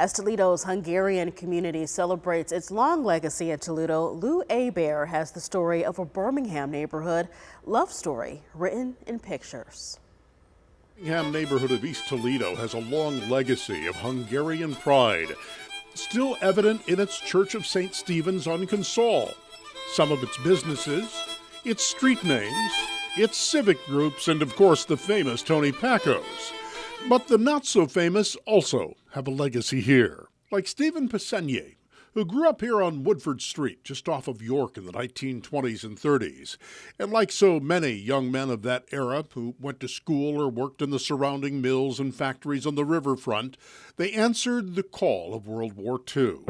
As Toledo's Hungarian community celebrates its long legacy at Toledo, Lou Abear has the story of a Birmingham neighborhood love story written in pictures. Birmingham neighborhood of East Toledo has a long legacy of Hungarian pride, still evident in its Church of St. Stephen's on Consol, some of its businesses, its street names, its civic groups, and of course the famous Tony Pacos. But the not-so-famous also have a legacy here, like Stephen Pesenier, who grew up here on Woodford Street, just off of York in the 1920s and 30s. And like so many young men of that era who went to school or worked in the surrounding mills and factories on the riverfront, they answered the call of World War II.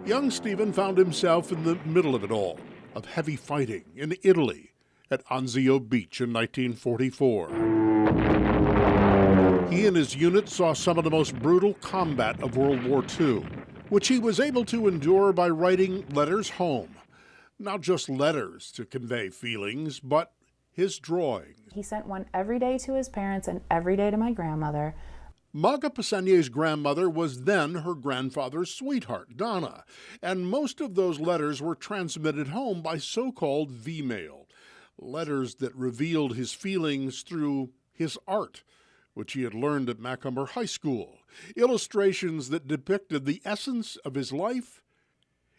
Young Stephen found himself in the middle of it all, of heavy fighting in Italy at Anzio Beach in 1944. He and his unit saw some of the most brutal combat of World War II, which he was able to endure by writing letters home. Not just letters to convey feelings, but his drawings. He sent one every day to his parents and every day to my grandmother. Magda Pesenier's grandmother was then her grandfather's sweetheart, Donna, and most of those letters were transmitted home by so-called V-mail, letters that revealed his feelings through his art, which he had learned at Macomber High School, illustrations that depicted the essence of his life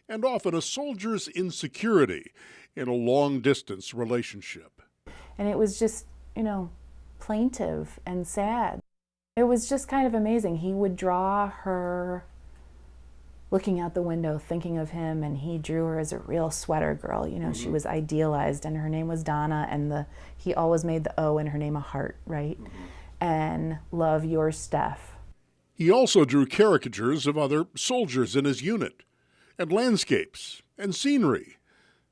and often a soldier's insecurity in a long-distance relationship. And it was just, plaintive and sad. It was just kind of amazing. He would draw her looking out the window, thinking of him, and he drew her as a real sweater girl. She was idealized, and her name was Donna, and he always made the O in her name a heart, right? And love your Steph. He also drew caricatures of other soldiers in his unit, and landscapes and scenery,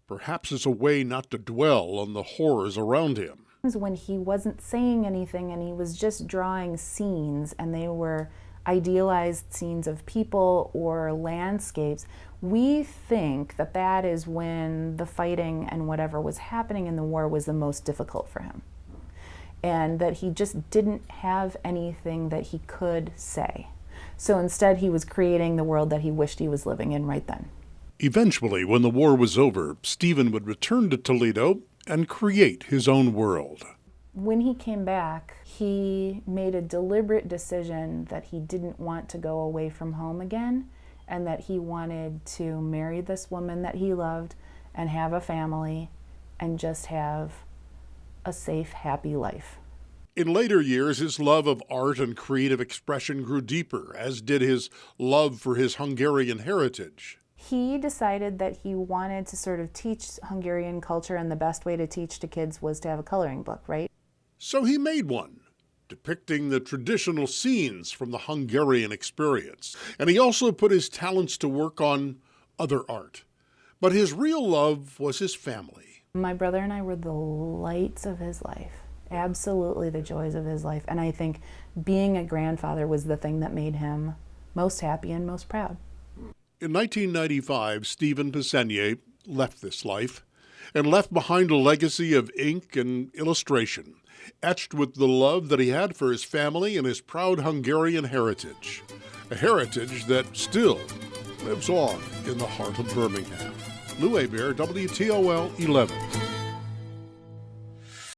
perhaps as a way not to dwell on the horrors around him. When he wasn't saying anything and he was just drawing scenes, and they were idealized scenes of people or landscapes, we think that that is when the fighting and whatever was happening in the war was the most difficult for him. And that he just didn't have anything that he could say. So instead he was creating the world that he wished he was living in right then. Eventually, when the war was over, Stephen would return to Toledo and create his own world. When he came back, he made a deliberate decision that he didn't want to go away from home again, and that he wanted to marry this woman that he loved and have a family and just have a safe, happy life. In later years, his love of art and creative expression grew deeper, as did his love for his Hungarian heritage. He decided that he wanted to sort of teach Hungarian culture, and the best way to teach to kids was to have a coloring book, right? So he made one, depicting the traditional scenes from the Hungarian experience. And he also put his talents to work on other art. But his real love was his family. My brother and I were the lights of his life, absolutely the joys of his life. And I think being a grandfather was the thing that made him most happy and most proud. In 1995, Stephen Pesenier left this life and left behind a legacy of ink and illustration, etched with the love that he had for his family and his proud Hungarian heritage, a heritage that still lives on in the heart of Birmingham. Lou Abear, WTOL 11.